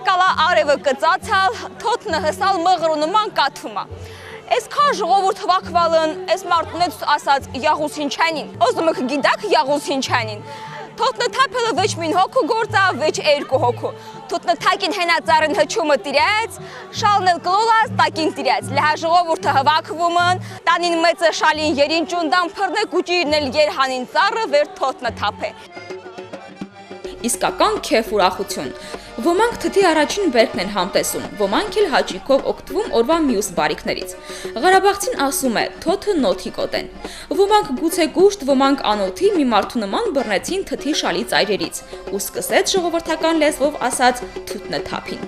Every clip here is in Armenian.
եկալա արևը կծացալ, թոթնը հսալ մղրու նման կաթումա։ Այսքան ժողովուրդ հվակվալն, այս մարդունեց ասած յաղուսին չանին, ոզմըք գիդակ յաղուսին չանին։ Թոթնը թապելը վեչ մին հոգու գործա, վեչ երկու հոգու։ Թոթնը թակին հենածարն հչումը տիրեց, շալն էլ կլոլած տակին տիրեց։ Լեհա ժողովուրդը հվակվումն, տանին մեծը շալին երին ճունդան փռնե կուճիրն էլ երհանին ծառը վեր թոթնը թապե։ Իսկական քեֆ ուրախություն։ Ոմանք թթի առաջին բերքն են համտեսում, ոմանք էլ հաճիկով օգտվում օրվա մյուս բարիքներից։ Ղարաբաղցին ասում է, թոթը նոթի կոտեն։ Ոմանք գուցե գուշտ, ոմանք անոթի մի մարդու նման բռնեցին թթի շալի ծայրերից ու սկսեց ժողովրդական լեզվով ասած թութնը թափին։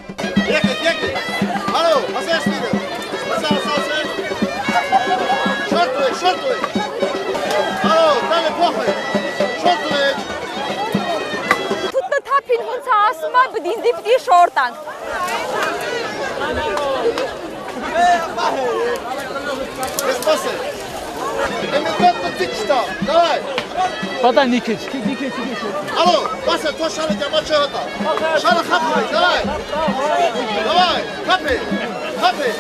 Ասումա բդինդի պտի շորտանք։ Подай, Никит. Алло, Вася, то шары тебя чего-то. Шары хапай, давай. Давай, хапай. Давай.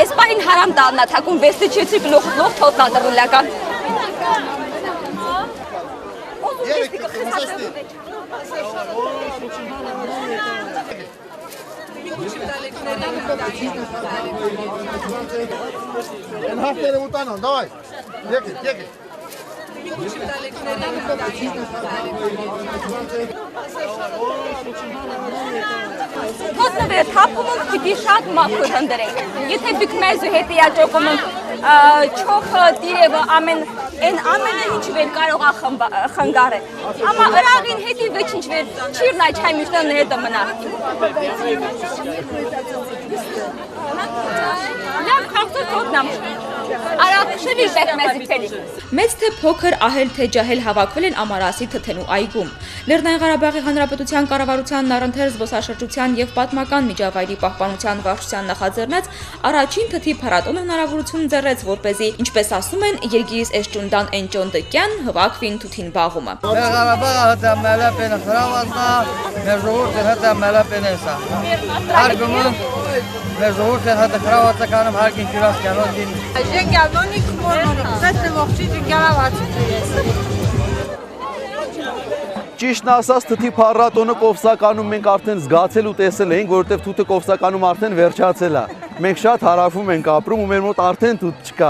Էսպային հարամ տալնա թակում վեստի չեցի գլող թոթնա դրուլական։ Հաղթերը ուտանան, դավայ, եկեք։ Թոթնը վեր թապումն պիտի շատ մաքուր հնդրենք։ Եթե բիք մեզու հետի աջոկումն չոխը տիրևը ամենը ինչ վեր կարող խնգար է։ Ամա ըրաղին հետի վեչ ինչ վեր չիրն այ չայմիշնան հետը մնա։ Լավ խաղցոր թոթնամ։ Արաքշևի բեք մեզի թելի։ Մեծ թե փոքր ահել թե ջահել հավաքվել են Ամարասի թթենու այգում։ Լեռնային Ղարաբաղի Հանրապետության կառավարության առընթեր զբոսաշրջության եւ պատմական միջավայրի պահպանության վարչության նախաձեռնած առաջին թթի փառատոնը հնարավորություն ձեռեց, որպեսզի, ինչպես ասում են, երգիրիս էշճունդան էնճոն դկյան հվակվին թութին բաղումը։ Ղարաբաղը հտա մելապեն խրավազնա, մեր ժողովուրդը հտա մելապեն էսա։ Հարգումը մեր ժողովուրդը հտա խրավազականում հարգին կյուրաս կյանոդին։ Ժենգյալոնիկ մորմոնիկ, սեսնը ողջի ժենգյալավացիք ես։ Ճիշտն ասած թթի փառատոնը Կովսականում մենք արդեն զգացել ու տեսել ենք, որովհետև թութը Կովսականում արդեն վերջացել է։ Մենք շատ հարավում ենք ապրում ու մեր մոտ արդեն թութ չկա։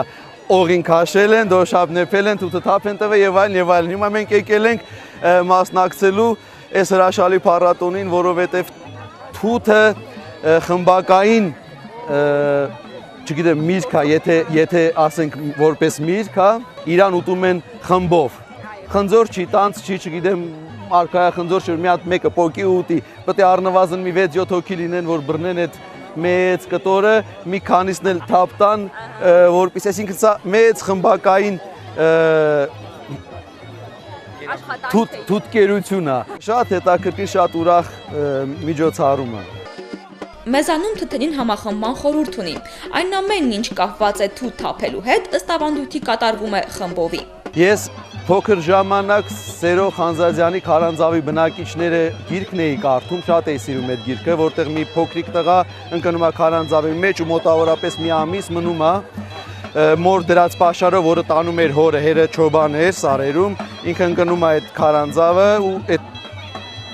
Օղին քաշել են, դոշապ նեփել են, թութը թափ են տվել եւ այլն։ Հիմա մենք եկել ենք մասնակցելու այս հրաշալի փառատոնին, որովհետև թութը խմբակային չգիտեմ միրգ է, եթե ասենք որպես միրգ է, իրան ուտում են խմբով։ Խնձոր չի, տանց չի, չգիտեմ արկայա խնձոր չի, մի հատ մեկը պոկի ուտի, պետք է առնվազն մի 6-7 հոգի լինեն, որ բռնեն այդ մեծ կտորը, մի քանիսն էլ թափ տան, որպես այսինքն սա մեծ խմբակային թութկերություն է։ Շատ հետաքրքիր, շատ ուրախ միջոցառում է։ Մեզանում թթենին համախմբման խորհուրդ ունի։ Այն ամենն ինչ կապված է թութ թափելու հետ, ըստ ավանդույթի կատարվում է խմբովի։ Ես փոքր ժամանակ Սերո Խանզադյանի Քարանձավի բնակիչները գիրքն էի կարդում, շատ էի սիրում այդ գիրքը, որտեղ մի փոքրիկ տղա ընկնում է Քարանձավի մեջ ու մոտավորապես մի ամիս մնում է մոր դրած պաշարով, որը տանում էր հորը, հերը չոբան էր սարերում, ինքը ընկնում է այդ Քարանձավը ու այդ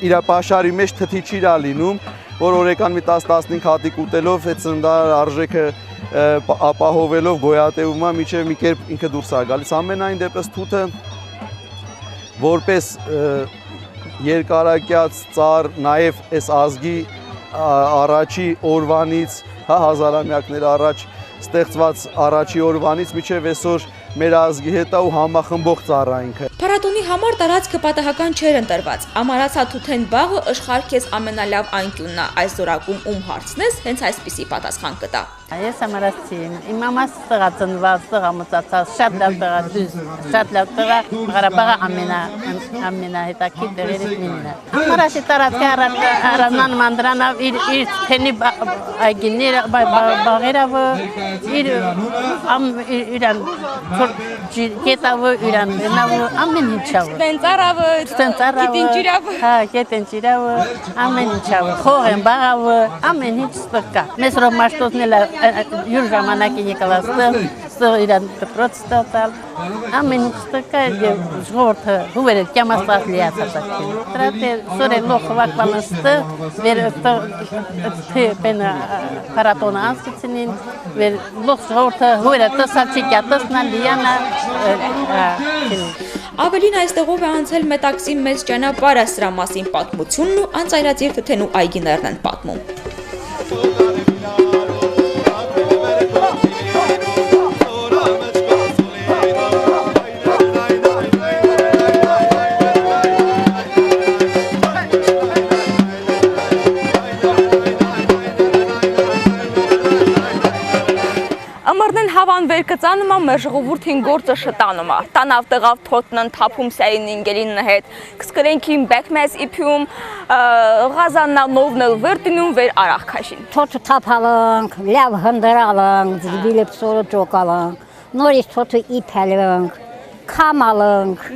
իր պաշարի մեջ թթի չի լինում, որ օրեկան մի 10-15 հատիկ ուտելով այդ ծննդար արժեքը ապահովելով գոյատևում է մինչև մի կերպ ինքը դուրս է գալիս։ Ամենայն դեպս թութը որպես երկարակյաց ծառ նաև այս ազգի առաջի օրվանից, հազարամյակներ առաջ ստեղծված առաջի օրվանից մինչև այսօր մեր ազգի հետ է ու համախմբող ծառ է ինքը։ Փառատոնի համար տարածքը պատահական չէր ընտրված։ Ամարացա թութեն բաղը աշխարհքես ամենալավ անկյունն է, այս զորակում ում հարցնես, հենց այսպիսի պատասխան կտա։ Ես ամարացի եմ, իմ մամաս տղա ծնված, տղա մծացած, շատ լավ տղա դուզ, շատ լավ տղա, Ղարաբաղը ամենահետաքրքիր տեղերից մինն է։ Ամարացի տարածքը առանձնան մանդրանավ իր թենի այգիները, բաղերավը, իրան կետավը իրան նավը ամեն ինչավը։ Տենցարավը, գիտինջիրավը։ Հա, գետինջիրավը ամեն ինչավը։ Խորեն բաղավը ամեն ինչ ստկա։ Մեզ ռոմաշտոտնել յուր ժամանակի եկալաստը, ստեղ իրան դպրոց ստացալ։ Ամեն ինչ ստկա եւ ժողովուրդը հուվերը կամաստած լիացած։ Տրատե սորե լոխ վակվանստը վեր թե պեն փարատոնը անցկացնին վեր լոխ ժողովուրդը հուվերը տեսացիկյա տեսնալ լիանա Ավելին այստեղով է անցել Մետաքսի մեծ ճանապարհը սրա մասին պատմությունն ու անծայրածիր թթենու այգիներն են պատմում։ Ամառնեն հավան վերկծանումա մեր ժողովուրդին գործը շտանումա, տանավ տղավ թոտնն թափում սերին ինգելին հետ, կսկրենքին բեքմեզ իպյում, ғազաննա նովնել վերտինում վեր արախ կաշին։ Թոթը թափալանք, լավ հնդրալանք, զգիլիպ սորը ճոկալանք, նորից թոթը իպելանք, կամալանք,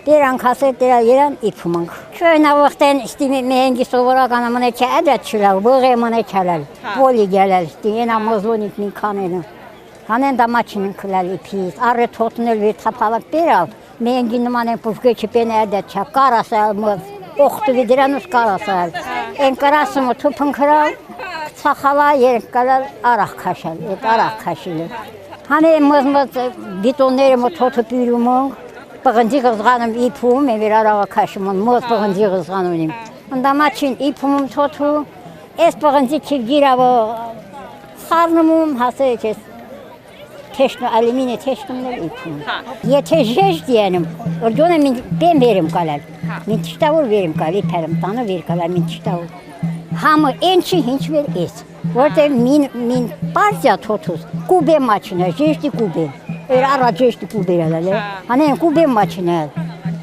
դերանք հասեր դերա երան իպում ենք։ Չոյնա վղտեն ստիմի մեհենգի սովորական ամնե չէ էդət չլավ, բողե մնե չլալ, բոլի գելալ, ստիմի ամոզոնիք մի կանենը։ Հանեն դամաչին կլալ իպից, արը թոթնել վեր թափալակ բերալ, մեհենգի նման են պուշկեչի պենը էդət չա, կարասալ մոզ, օխտուվի դրանուս կարասալ, են կարասումը թուպն կրալ, ծախալա երկ կլալ արախ կաշալ, էդ արախ կաշիլ է։ Հանեն մոզ բիտոնները մոտ թոթը պիրում ենք, Պղնձի գզղանում իպում, եմ վեր արաղը կաշում են, մոտ պղնձի գզղանում եմ։ Ընդամաչին իպում եմ թոթու, ես պղնձի չիվ գիրավը խարնում եմ, հասել ես թեշնու, ալիմին է թեշնում էլ իպում։ Եթե ժեշ դիանım, որդոն եմ բեմ վերում կալալ, մին չտավոր վերում կալ, իպերում տանը վեր կալալ, մին չտավոր։ Համը ենչի հինչ վեր ես, որտեղ մին պարզյա թոթուս, կուբե մաչին է, ժեշտի կուբե։ Էր առաջեշտի կուբերալ է, հանեն կուբե մաչինել,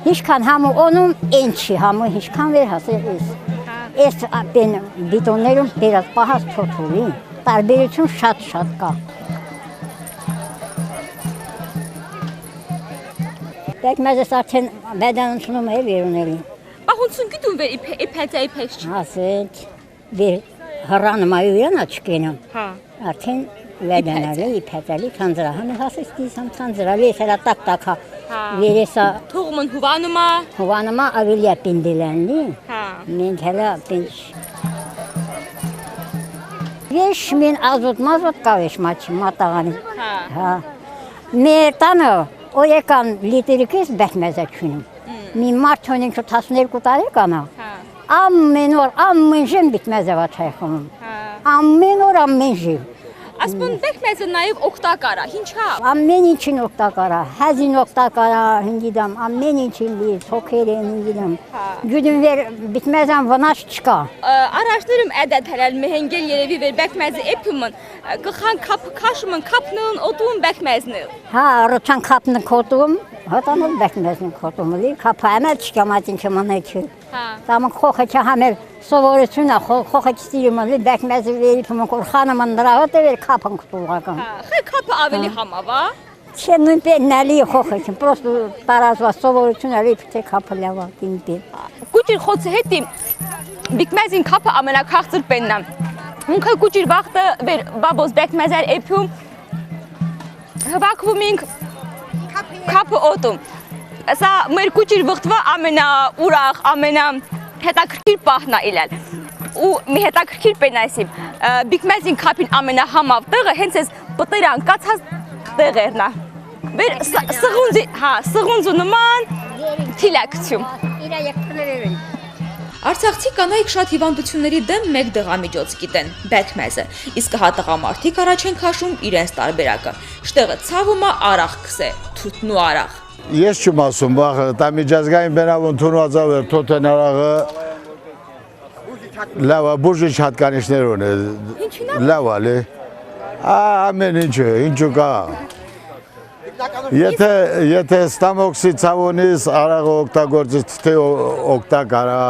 հիշքան համու օնում ենչի, համու հիշքան վեր հասել ես։ Ես բեն բիտոններում բերած պահած թոթուլի, տարբերություն շատ կա։ Բեկմեզես արդեն բեդանությունում է վերունելի։ Պահունցուն գիտում վեր իպեցա իպես չի։ Հասետ, վեր հռանը մայու իրանա չկենում, արդեն Վեդանալի, իպետալի, թանձրահանը հասես դիսամ թանձրալի, ես հերա տակ-տակ վերեսա Թողումն հուվանումա։ Հուվանումա ավելիա պինդելանլի, մենք հելա պինչ։ Ես մին ազոտ-մազոտ կավեշ մաչի մատաղանի։ Մեր տանը օյեկան լիտերիկիս բեքմեզա չունում։ Մի մարդ հոնենք 12 տարեկանա, ամեն օր, ամեն ժեմ բիտմեզա վաչայ խոնում։ Ամեն օր, ամեն ժեմ։ Ասպուն բեքմեզը նաև օգտակար է, ինչա։ Ամեն ինչին օգտակար է, հազին օգտակար է, հնգիդամ, ամեն ինչին լի, թոքեր են հնգիդամ։ Գյուդում վեր բիտմեզան վնաս չկա։ Առաջներում էդət հելալ մեհենգել երևի վեր բեքմեզը էպումն, կխան կաշումն կապնն օտում բեքմեզնը։ Հա, ռոչան կապնը կոտում, հոտանով բեքմեզն կոտում լի, կապը ամել չկա մատին չմանեքի։ Տամը խոխը չհամել սովորություն է, խոխը չստիրում լի, բեքմեզը վերի պմունք ուրխանը մնդրաղոտ է վեր կապն կտուղական։ Խե կապը ավելի համավա։ Չէ նույնպես նալի խոխը չն, պրոստը տարազվա սովորություն է լի պտե կապը լավա, նույնպես։ Կուճիր խոցը հետի բիքմեզին կապը ամենակաղցր պեննա։ Ունքը կուճիր վաղտը վեր բաբոս բեքմեզար էպյում հվակվում ինք կապը օտում։ Սա մեր կուճիր վղտվա ամենա ուրախ, ամենա հետաքրքիր պահնա իլել։ Ու մի հետաքրքիր պենայսիմ, բիքմեզին կապին ամենա համավ տեղը հենց ես պտերան կացած տեղերնա։ Վեր սղունձու նման թիլակցում։ Արցախցի կանայք շատ հիվանդությունների դեմ մեկ դեղամիջոց գիտեն՝ բեքմեզը, իսկ հա տղամարդիկ առաջ են քաշում իրենց տարբերակը։ Շտեղը ցավումա արախ քսե, թութնու արախ։ Ես չեմ ասում, վաղ տա միջազգային բենավուն թունվածավ էր թոթեն արաղը լավա բուրժի չհատկանիշներ ունե, լավա լի, ամեն ինչու կա։ Եթե ստամոքսի ցավոնից արաղը օգտագործից թե օգտակարա,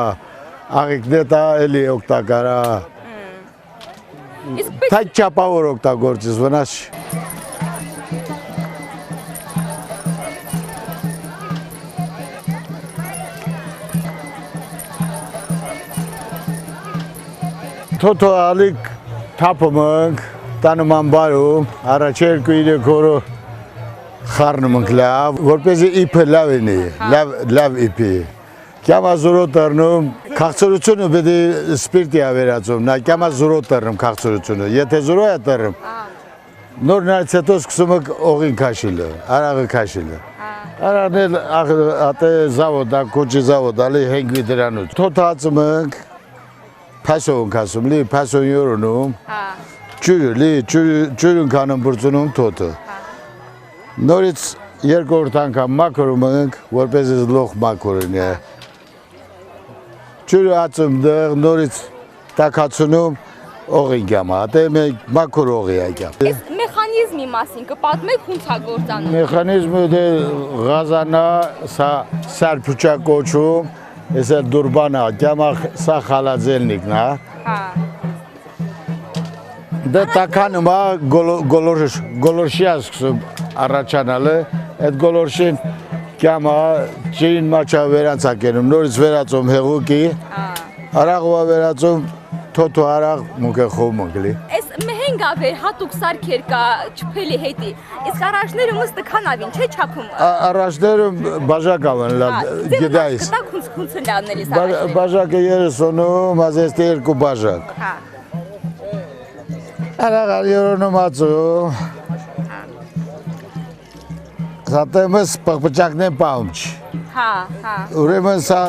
աղիքնետա էլի օգտակարա, թայ չապավոր օգտագործից վնաս թոթո ալիք թափում ենք, տանում ամբարում, առաջ 2-3 օրը խառնում ենք լավ, որպեսզի իբը լավ լինի, լավ իբի։ Կյամա զորո տրնում, քաղցրությունը պետք է սպիրտի ավերածում, նա կյամա զորո տրնում քաղցրությունը, եթե զորո է տրնում, նոր նարից հետո սկսում ենք օղին քաշիլը, արաղը քաշիլը։ Արաղն էլ ատե զավոդ, կոչի զավոդ, ալի հենգվի դրանուց։ Թոթացում ենք, փասով ենք ասում, լի փասով յորոնում, ջուրն կանում բրծունում թոթը։ Նորից երկրորդ անգամ մաքրում ենք, որպես լող մաքրին է։ Ջուրը ածում դեղ, նորից տակացնում, օղին գամա, ատե մաքուր օղի ակյամ։ Այս մեխանիզմի մասին կպատմեք ոնց է գործանում։ Մեխանիզմը դե գազանա, սա սարփուճա կոչում, էսա դուրբանա, գամա սա խալաձելնիկն է։ Հա։ Դե տականում է գոլորշիա սկսում առաջանալը, այդ գոլորշին գամա ջին մաչա վերանցակենում, նորից վերածում հեղուկի, արաղվա վերածում թոթո արաղ մուկե խոմ ընկլի։ Այս մեհենգավեր հատուկ սարքեր կա չփելի հետի։ Իսկ առաջները մստը կանավին չէ չափում։ Առաջները բաժակ ավեն լավ գդայիս։ Դա քունց լավներից առաջները։ Բաժակը 30-ում, ազեստի 2 բաժակ։ Հա։ Արաղ յորոնում ածում։ Սատեմս պղպճակն են պահում չի։ Հա, հա։ Ուրեմն սա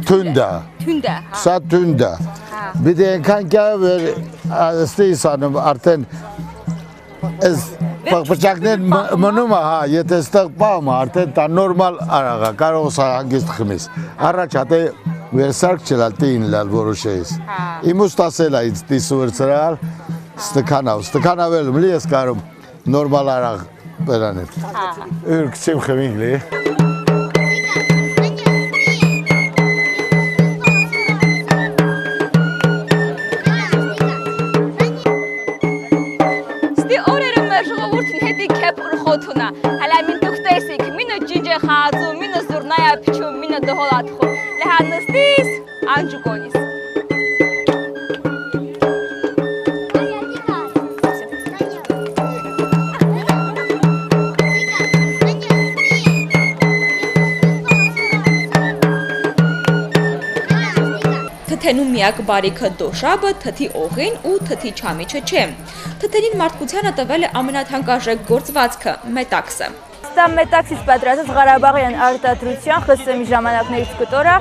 թունդա։ Թունդը, հա։ Սա թունդա։ Բիդե ենքան կյավ ստի սանում արդեն այս պղպճակն մնում է, հա, եթե ստեղ պահում է, արդեն տա նորմալ արաղա, կարող սա հանգիստ խմիս։ Առաջ հատե վերսարկ չլալ տին լալ որոշեիս։ Իմուստ ասել է ինձ տիսու վերցրալ, ստքանավ էլ մլի ես կարում նորմալ արաղ բերանել։ Ür կցիմ խմինք լի։ Ստի օրերը մեր ժողովուրդին հետի քեփ ուրխոթունա։ Հələ մին դուք տեսիք, մինը ջինջե խածում, մինը զուրնայա փչում, մինը դհոլաթխում։ Լեհանստիս անջուկոնիս։ Թթենու միակ բարիքը դոշաբը, թթի օղին ու թթի չամիչը չէ։ Թթերին մարդկությանը տվել է ամենաթանկարժեք գործվածքը՝ մետաքսը։ Սա մետաքսից պատրաստած Ղարաբաղյան արտադրության ԽՍՀՄ ժամանակներից կտոր է,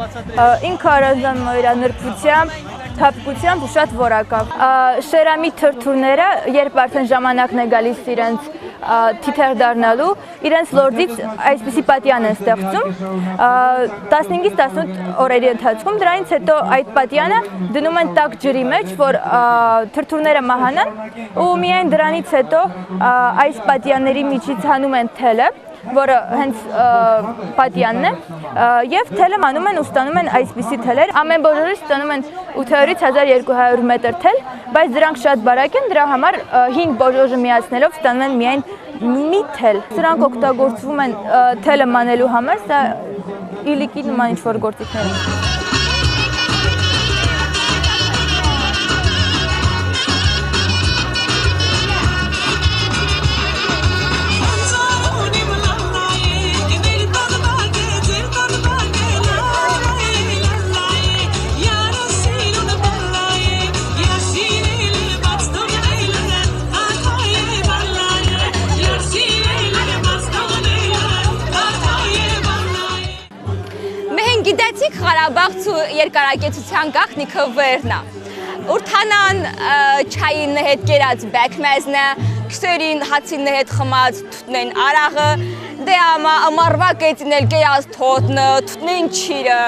ինքը առանձնանում է իր նրբությամբ, թափկությամբ ու շատ որակավ։ Շերամի թրթուրները, երբ արդեն ժամանակն է գալիս իրենց թիթեղ դառնալու, իրենց լորձից այսպիսի պատյան են ստեղծում 15-ից 18 օրերի ընթացքում, դրանից հետո այդ պատյանը դնում են տաք ջրի մեջ, որ թրթուրները մահանան ու միայն դրանից հետո այս պատյանների միջից հանում են թելը, որը հենց պատյանն է, և թելը մանում են ու ստանում են այսպիսի թելեր, ամեն բոլորից ստանում են 800-ից 1200 մետր թել, բայց դրանք շատ բարակ են, դրա համար 5 բոլորը միացնելով ստանում են միայն մի թել։ Սրանք օգտագործվում են թելը մանելու համար, սա իլիկի նման ինչ-որ գործիքներ են։ Գիտեցիք Ղարաբաղցու երկարակեցության գաղտնիքը վերնա։ Ուրթանան չային հետ կերած բեկմեզնը, քսերին հացին հետ խմած թուտնեն արաղը, դե ամա ամարվա կեցին էլ կերած թոտնը, թուտնեն չիրը։